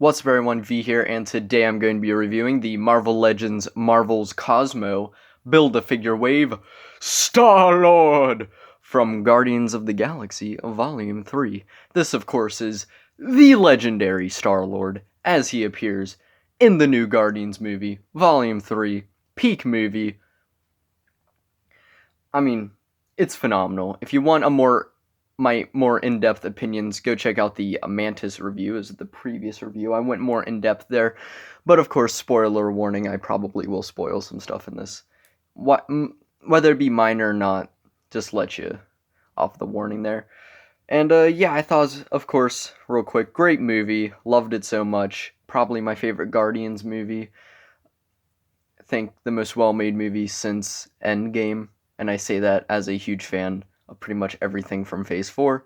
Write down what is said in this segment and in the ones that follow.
What's up everyone, V here, and today I'm going to be reviewing the Marvel Legends Marvel's Cosmo Build-A-Figure Wave Starlord from Guardians of the Galaxy Volume 3. This, of course, is the legendary Starlord as he appears in the new Guardians movie, Volume 3, peak movie. I mean, it's phenomenal. If you want my more in-depth opinions, go check out the Mantis review as the previous review. I went more in-depth there, but of course, spoiler warning, I probably will spoil some stuff in this. Whether it be minor or not, just let you off the warning there. And yeah, I thought it was, of course, real quick, great movie, loved it so much, probably my favorite Guardians movie. I think the most well-made movie since Endgame, and I say that as a huge fan of pretty much everything from Phase 4.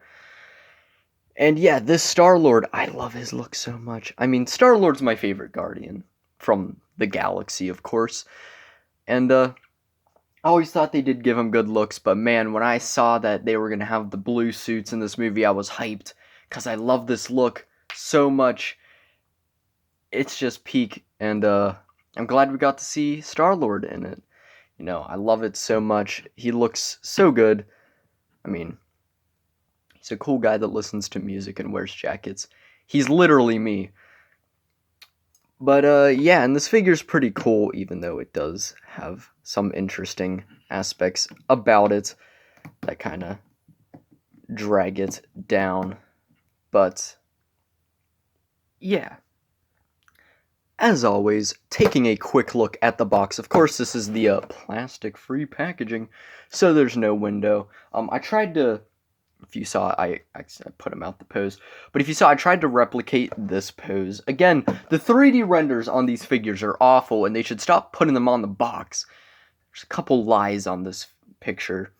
And yeah, this Star-Lord, I love his look so much. I mean, Star-Lord's my favorite Guardian from the galaxy, of course. And I always thought they did give him good looks, but man, when I saw that they were going to have the blue suits in this movie, I was hyped, because I love this look so much. It's just peak, and I'm glad we got to see Star-Lord in it. You know, I love it so much. He looks so good. I mean, he's a cool guy that listens to music and wears jackets. He's literally me. But, yeah, and this figure's pretty cool, even though it does have some interesting aspects about it that kind of drag it down. But, yeah. As always, taking a quick look at the box. Of course, this is the plastic-free packaging, so there's no window. I tried to, if you saw, I put him out the pose, but if you saw, I tried to replicate this pose. Again, the 3D renders on these figures are awful, and they should stop putting them on the box. There's a couple lies on this picture.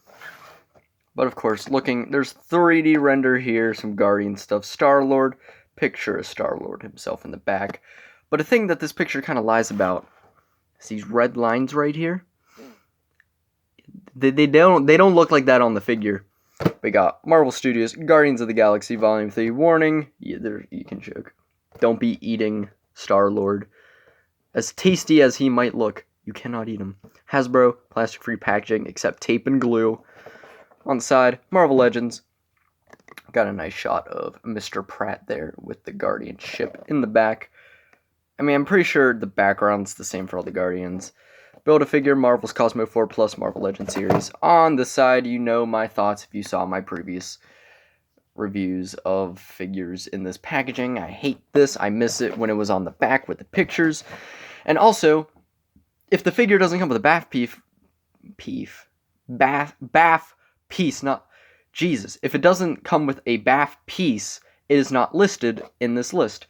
But of course, there's 3D render here, some Guardian stuff, Star-Lord, picture of Star-Lord himself in the back. But a thing that this picture kind of lies about is these red lines right here. They don't look like that on the figure. We got Marvel Studios, Guardians of the Galaxy Volume 3, warning, you can joke. Don't be eating Star-Lord. As tasty as he might look, you cannot eat him. Hasbro, plastic-free packaging, except tape and glue. On the side, Marvel Legends. Got a nice shot of Mr. Pratt there with the Guardian ship in the back. I mean, I'm pretty sure the background's the same for all the Guardians. Build-A-Figure, Marvel's Cosmo 4 Plus Marvel Legends series. On the side, you know my thoughts if you saw my previous reviews of figures in this packaging. I hate this. I miss it when it was on the back with the pictures. And also, if the figure doesn't come with a bath piece, not... Jesus. If it doesn't come with a bath piece, it is not listed in this list.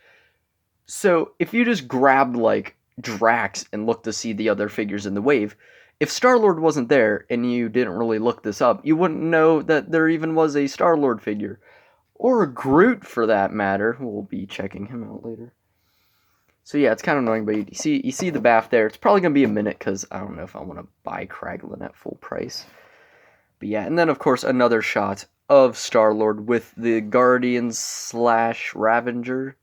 So, if you just grabbed, like, Drax and looked to see the other figures in the wave, if Star-Lord wasn't there and you didn't really look this up, you wouldn't know that there even was a Star-Lord figure. Or a Groot, for that matter. We'll be checking him out later. So, yeah, it's kind of annoying, but you see the bath there. It's probably going to be a minute, because I don't know if I want to buy Kraglin at full price. But, yeah, and then, of course, another shot of Star-Lord with the Guardian/Ravager.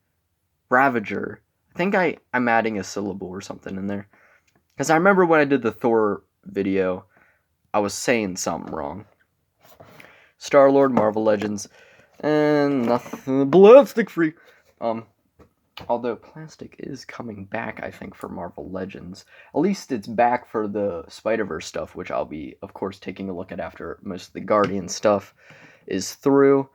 Ravager. I think I'm adding a syllable or something in there. Because I remember when I did the Thor video, I was saying something wrong. Star-Lord, Marvel Legends, and nothing, plastic-free. Although plastic is coming back, I think, for Marvel Legends. At least it's back for the Spider-Verse stuff, which I'll be, of course, taking a look at after most of the Guardian stuff is through.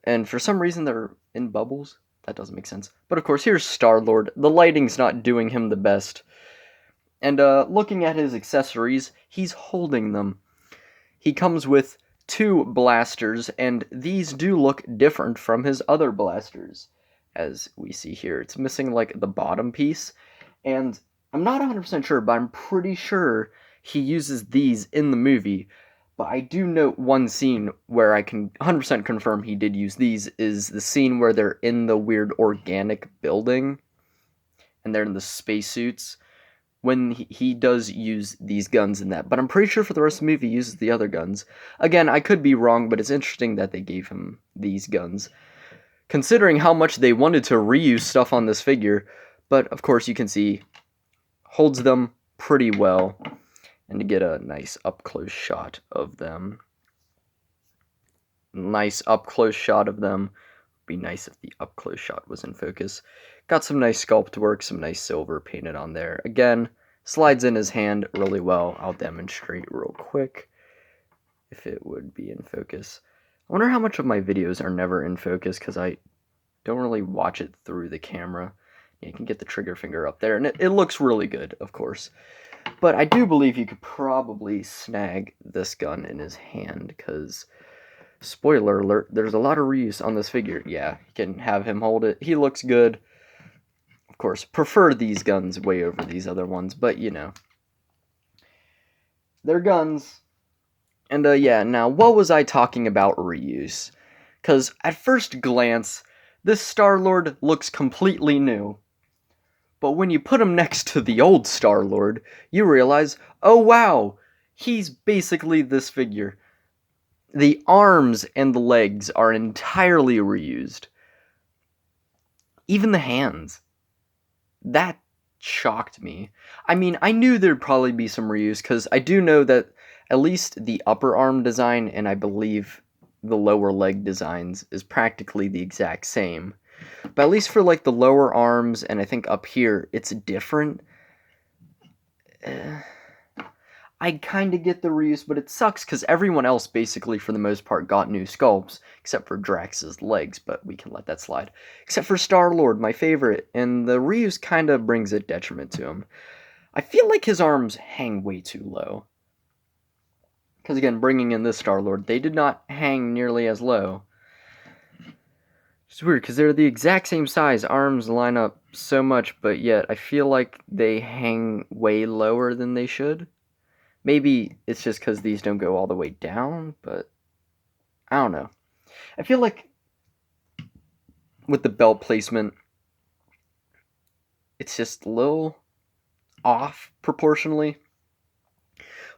And for some reason, they're in bubbles. That doesn't make sense. But of course, here's Star-Lord. The lighting's not doing him the best. And looking at his accessories, he's holding them. He comes with 2 blasters, and these do look different from his other blasters. As we see here, it's missing, like, the bottom piece. And I'm not 100% sure, but I'm pretty sure he uses these in the movie. But I do note one scene where I can 100% confirm he did use these, is the scene where they're in the weird organic building, and they're in the spacesuits, when he does use these guns in that. But I'm pretty sure for the rest of the movie he uses the other guns. Again, I could be wrong, but it's interesting that they gave him these guns. considering how much they wanted to reuse stuff on this figure. But of course you can see, holds them pretty well. And to get a nice up-close shot of them. Nice up-close shot of them. Be nice if the up-close shot was in focus. Got some nice sculpt work, some nice silver painted on there. Again, slides in his hand really well. I'll demonstrate real quick if it would be in focus. I wonder how much of my videos are never in focus because I don't really watch it through the camera. You can get the trigger finger up there, and it looks really good, of course. But I do believe you could probably snag this gun in his hand, because, spoiler alert, there's a lot of reuse on this figure. Yeah, you can have him hold it. He looks good. Of course, prefer these guns way over these other ones, but, you know. They're guns. And, yeah, now, what was I talking about reuse? Because, at first glance, this Starlord looks completely new. But when you put him next to the old Starlord, you realize, oh wow, he's basically this figure. The arms and the legs are entirely reused. Even the hands. That shocked me. I mean, I knew there'd probably be some reuse, because I do know that at least the upper arm design, and I believe the lower leg designs, is practically the exact same. But at least for, like, the lower arms, and I think up here, it's different. I kind of get the reuse, but it sucks, because everyone else, basically, for the most part, got new sculpts, except for Drax's legs, but we can let that slide. Except for Starlord, my favorite, and the reuse kind of brings a detriment to him. I feel like his arms hang way too low. Because, again, bringing in this Starlord, they did not hang nearly as low. It's weird, because they're the exact same size. Arms line up so much, but yet I feel like they hang way lower than they should. Maybe it's just because these don't go all the way down, but I don't know. I feel like with the belt placement, it's just a little off proportionally.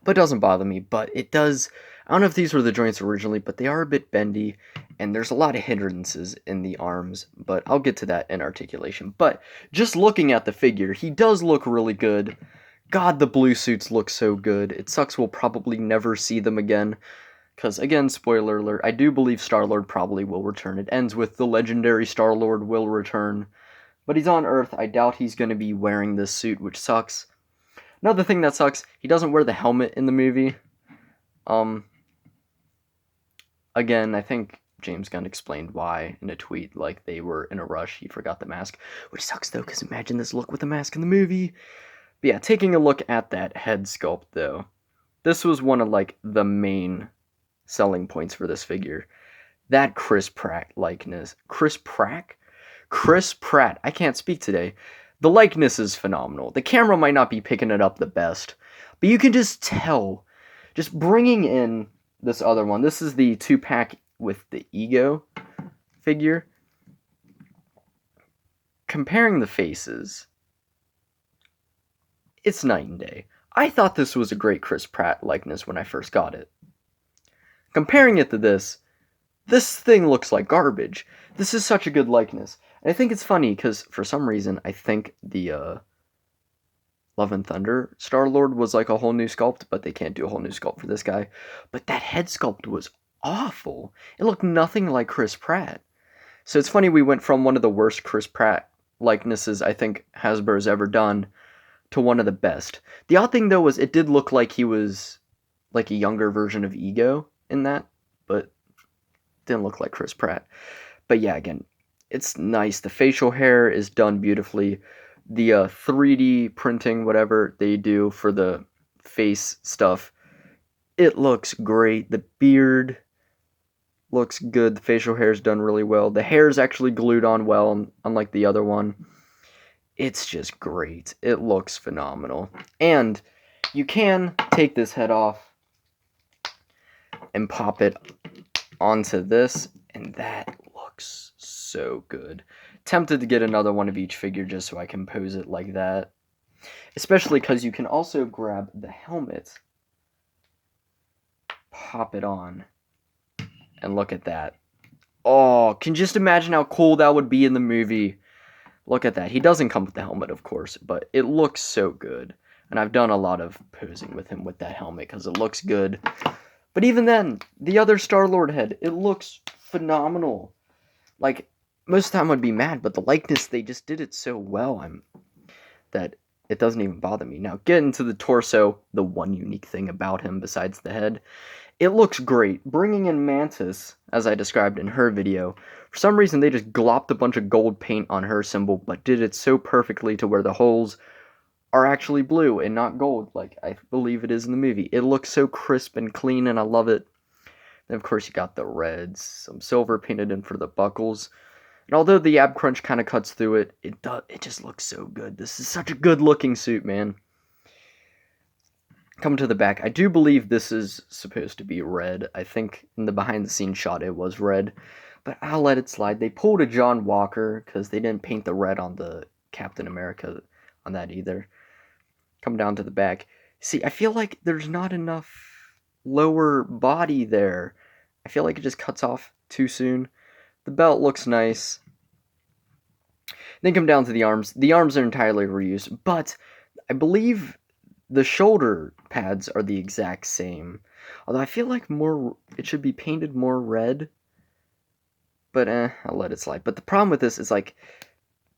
But it doesn't bother me, but it does. I don't know if these were the joints originally, but they are a bit bendy, and there's a lot of hindrances in the arms, but I'll get to that in articulation. But just looking at the figure, he does look really good. God, the blue suits look so good. It sucks we'll probably never see them again, because, again, spoiler alert, I do believe Starlord probably will return. It ends with the legendary Starlord will return, but he's on Earth. I doubt he's going to be wearing this suit, which sucks. Another thing that sucks, he doesn't wear the helmet in the movie. Again, I think James Gunn explained why in a tweet, like they were in a rush, he forgot the mask, which sucks though, because imagine this look with the mask in the movie. But yeah, taking a look at that head sculpt though, this was one of like the main selling points for this figure. That Chris Pratt likeness. Chris Pratt, I can't speak today. The likeness is phenomenal. The camera might not be picking it up the best, but you can just tell. Just bringing in this other one. This is the 2-pack with the Ego figure. Comparing the faces, it's night and day. I thought this was a great Chris Pratt likeness when I first got it. Comparing it to this thing looks like garbage. This is such a good likeness. And I think it's funny because for some reason I think the Love and Thunder Starlord was like a whole new sculpt, but they can't do a whole new sculpt for this guy. But that head sculpt was awful. It looked nothing like Chris Pratt. So it's funny we went from one of the worst Chris Pratt likenesses I think Hasbro's ever done to one of the best. The odd thing though was it did look like he was like a younger version of Ego in that, but didn't look like Chris Pratt. But yeah, again, it's nice. The facial hair is done beautifully. The 3D printing, whatever they do for the face stuff, it looks great. The beard looks good. The facial hair is done really well. The hair is actually glued on well, unlike the other one. It's just great. It looks phenomenal. And you can take this head off and pop it onto this, and that looks so good. Tempted to get another one of each figure just so I can pose it like that. Especially because you can also grab the helmet, pop it on, and look at that. Oh, can you just imagine how cool that would be in the movie? Look at that. He doesn't come with the helmet, of course, but it looks so good. And I've done a lot of posing with him with that helmet because it looks good. But even then, the other Starlord head, it looks phenomenal. Like, most of the time I'd be mad, but the likeness, they just did it so well that it doesn't even bother me. Now, get into the torso, the one unique thing about him besides the head. It looks great. Bringing in Mantis, as I described in her video, for some reason they just glopped a bunch of gold paint on her symbol, but did it so perfectly to where the holes are actually blue and not gold, like I believe it is in the movie. It looks so crisp and clean, and I love it. Then, of course, you got the reds, some silver painted in for the buckles. And although the ab crunch kind of cuts through it, it just looks so good. This is such a good-looking suit, man. Coming to the back, I do believe this is supposed to be red. I think in the behind-the-scenes shot it was red, but I'll let it slide. They pulled a John Walker because they didn't paint the red on the Captain America on that either. Come down to the back. See, I feel like there's not enough lower body there. I feel like it just cuts off too soon. The belt looks nice. Then come down to the arms. The arms are entirely reused, but I believe the shoulder pads are the exact same. Although I feel like it should be painted more red. But I'll let it slide. But the problem with this is like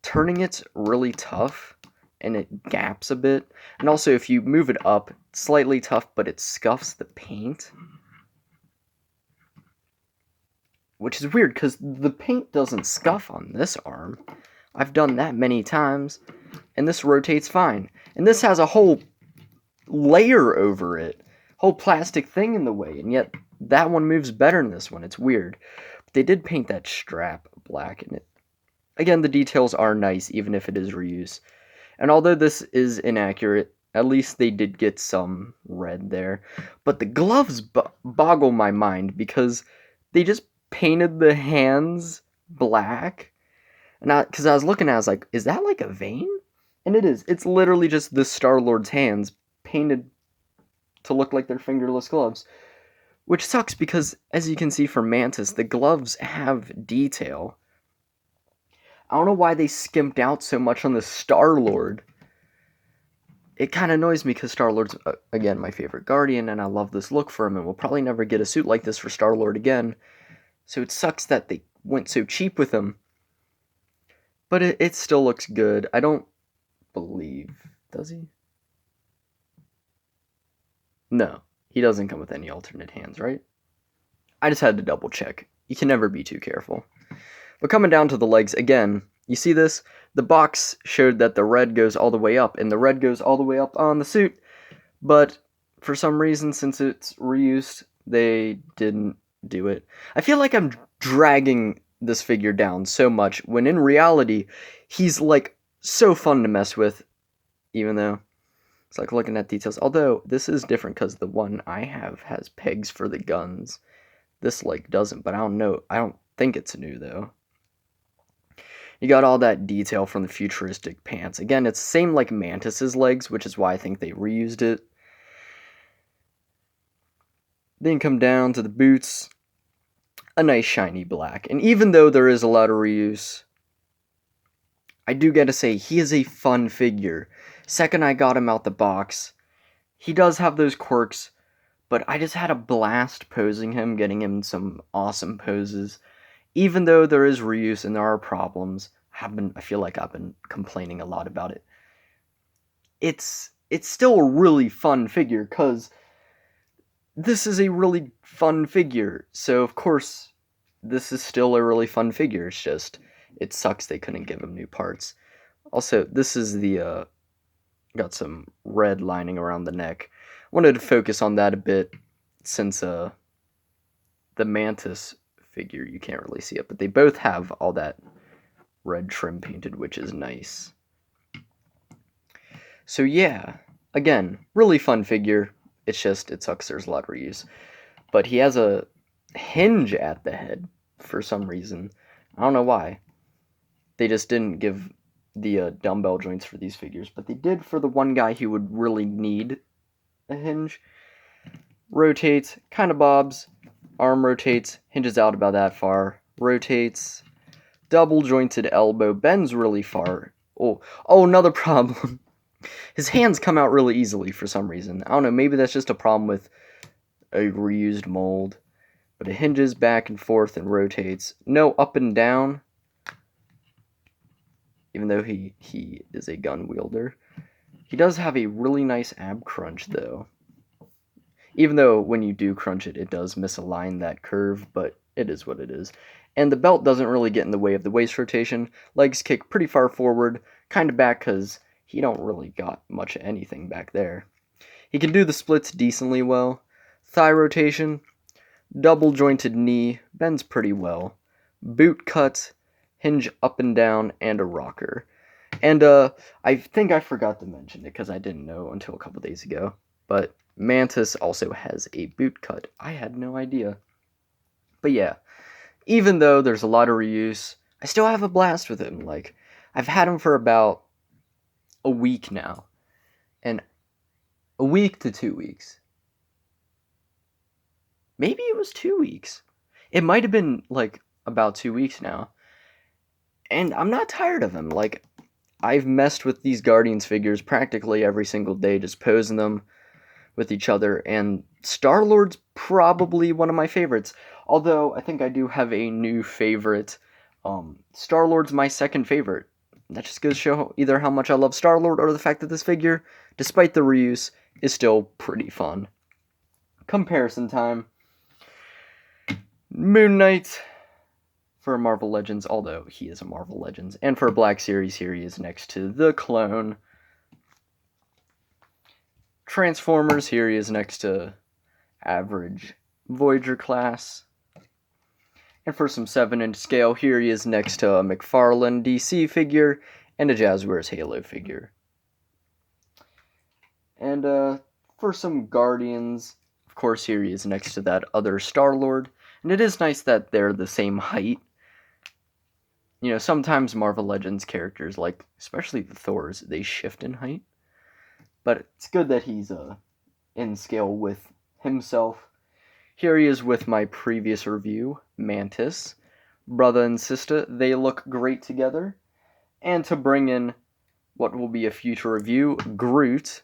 turning it's really tough and it gaps a bit. And also if you move it up, it's slightly tough, but it scuffs the paint. Which is weird because the paint doesn't scuff on this arm. I've done that many times, and this rotates fine. And this has a whole layer over it, whole plastic thing in the way, and yet that one moves better than this one. It's weird. But they did paint that strap black, and again, the details are nice, even if it is reuse. And although this is inaccurate, at least they did get some red there. But the gloves boggle my mind because they just painted the hands black. And because I was looking at it, I was like, is that like a vein? And it is. It's literally just the Star-Lord's hands painted to look like they're fingerless gloves. Which sucks because, as you can see from Mantis, the gloves have detail. I don't know why they skimped out so much on the Star-Lord. It kind of annoys me because Star-Lord's, again, my favorite Guardian, and I love this look for him, and we'll probably never get a suit like this for Star-Lord again. So it sucks that they went so cheap with him. But it still looks good. I don't believe... Does he? No. He doesn't come with any alternate hands, right? I just had to double check. You can never be too careful. But coming down to the legs, again, you see this? The box showed that the red goes all the way up, and the red goes all the way up on the suit. But for some reason, since it's reused, they didn't do it. I feel like I'm dragging this figure down so much, when in reality, he's like so fun to mess with, even though it's like looking at details. Although, this is different because the one I have has pegs for the guns. This like doesn't, but I don't know. I don't think it's new though. You got all that detail from the futuristic pants. Again, it's the same like Mantis's legs, which is why I think they reused it. Then come down to the boots. A nice shiny black. And even though there is a lot of reuse, I do gotta say, he is a fun figure. Second I got him out the box, he does have those quirks, but I just had a blast posing him, getting him some awesome poses. Even though there is reuse and there are problems, I feel like I've been complaining a lot about it. It's still a really fun figure, because this is a really fun figure. So, of course, this is still a really fun figure. It's just, it sucks they couldn't give him new parts. Also, this is the, got some red lining around the neck. I wanted to focus on that a bit, since, the Mantis figure, you can't really see it, but they both have all that red trim painted, which is nice. So yeah, again, really fun figure. It's just, it sucks there's a lot of reuse. But he has a hinge at the head for some reason. I don't know why. They just didn't give the dumbbell joints for these figures, but they did for the one guy who would really need a hinge. Rotates, kind of bobs, arm rotates, hinges out about that far, rotates, double jointed elbow, bends really far. Oh, another problem. His hands come out really easily for some reason. I don't know, maybe that's just a problem with a reused mold. But it hinges back and forth and rotates. No up and down. Even though he is a gun wielder. He does have a really nice ab crunch though. Even though when you do crunch it, it does misalign that curve, but it is what it is. And the belt doesn't really get in the way of the waist rotation. Legs kick pretty far forward, kind of back because he don't really got much of anything back there. He can do the splits decently well. Thigh rotation, double jointed knee, bends pretty well. Boot cut, hinge up and down, and a rocker. And I think I forgot to mention it because I didn't know until a couple days ago. But Mantis also has a boot cut. I had no idea. But yeah, even though there's a lot of reuse, I still have a blast with him. Like, I've had him for about a week now. And a week to 2 weeks. Maybe it was 2 weeks. It might have been, like, about 2 weeks now. And I'm not tired of him. Like, I've messed with these Guardians figures practically every single day, just posing them with each other. And Starlord's probably one of my favorites. Although, I think I do have a new favorite. Starlord's my second favorite. That just goes to show either how much I love Starlord or the fact that this figure, despite the reuse, is still pretty fun. Comparison time. Moon Knight for Marvel Legends, although he is a Marvel Legends. And for Black Series, here he is next to the clone. Transformers, here he is next to average Voyager class. And for some 7-inch scale, here he is next to a McFarlane DC figure and a Jazzwares Halo figure. And for some Guardians, of course, here he is next to that other Starlord. And it is nice that they're the same height. You know, sometimes Marvel Legends characters, like especially the Thors, they shift in height. But it's good that he's in scale with himself. Here he is with my previous review, Mantis. Brother and sister, they look great together. And to bring in what will be a future review, Groot,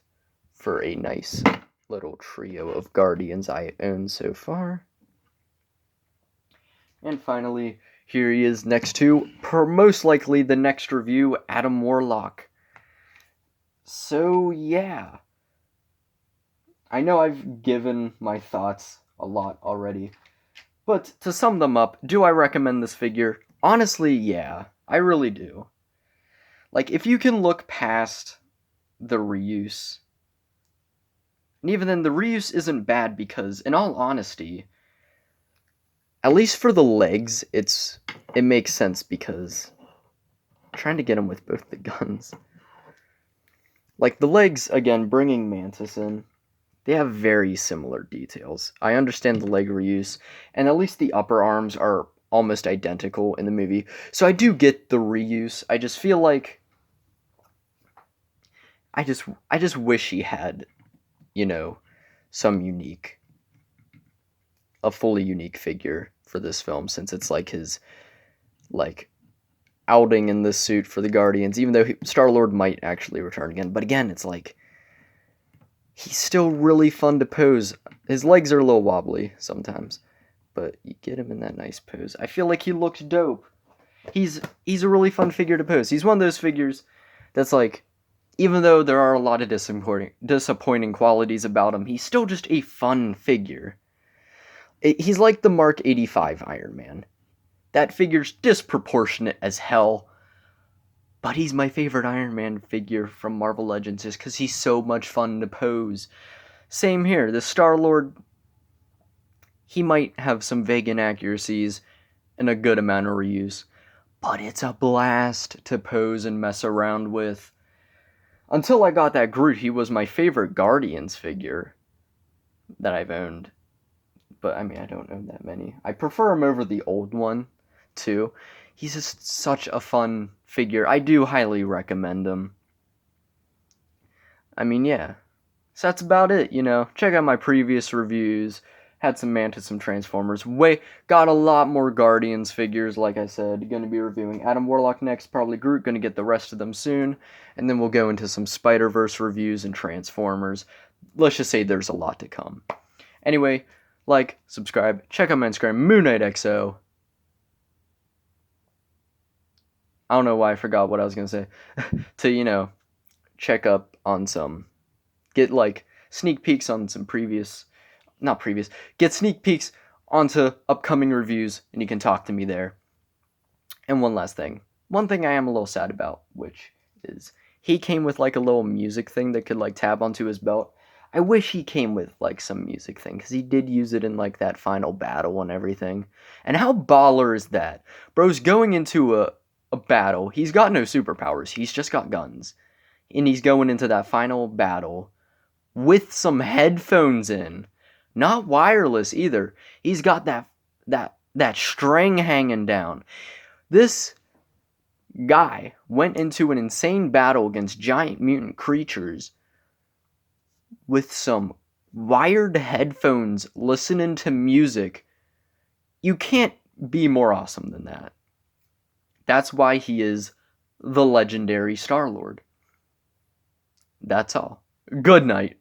for a nice little trio of Guardians I own so far. And finally, here he is next to, most likely the next review, Adam Warlock. So, yeah. I know I've given my thoughts a lot already, but to sum them up, do I recommend this figure? Honestly, yeah. I really do. Like, if you can look past the reuse, and even then, the reuse isn't bad because, in all honesty, at least for the legs, it makes sense because I'm trying to get him with both the guns. Like, the legs, again, bringing Mantis in, they have very similar details. I understand the leg reuse, and at least the upper arms are almost identical in the movie. So I do get the reuse. I just feel like I just wish he had, you know, a fully unique figure for this film, since it's like his outing in this suit for the Guardians, even though Star-Lord might actually return again. But again, it's like, he's still really fun to pose. His legs are a little wobbly sometimes, but you get him in that nice pose. I feel like he looks dope. He's a really fun figure to pose. He's one of those figures that's like, even though there are a lot of disappointing qualities about him, he's still just a fun figure. He's like the Mark 85 Iron Man. That figure's disproportionate as hell, but he's my favorite Iron Man figure from Marvel Legends just because he's so much fun to pose. Same here, the Star-Lord, he might have some vague inaccuracies and a good amount of reuse, but it's a blast to pose and mess around with. Until I got that Groot, he was my favorite Guardians figure that I've owned. But, I mean, I don't own that many. I prefer him over the old one, too. He's just such a fun figure. I do highly recommend him. I mean, yeah. So that's about it, you know. Check out my previous reviews. Had some Mantis, some Transformers. Got a lot more Guardians figures, like I said. Going to be reviewing Adam Warlock next, probably Groot. Going to get the rest of them soon. And then we'll go into some Spider-Verse reviews and Transformers. Let's just say there's a lot to come. Anyway, like, subscribe, check out my Instagram, Moon Knight XO. I don't know why I forgot what I was going to say. To, check up on some, get like sneak peeks on some get sneak peeks onto upcoming reviews, and you can talk to me there. And one last thing. One thing I am a little sad about, which is he came with like a little music thing that could like tab onto his belt. I wish he came with like some music thing, because he did use it in like that final battle and everything. And how baller is that? Bro's going into a battle. He's got no superpowers. He's just got guns. And he's going into that final battle with some headphones in. Not wireless either. He's got that string hanging down. This guy went into an insane battle against giant mutant creatures with some wired headphones listening to music. You can't be more awesome than that. That's why he is the legendary Starlord. That's all. Good night.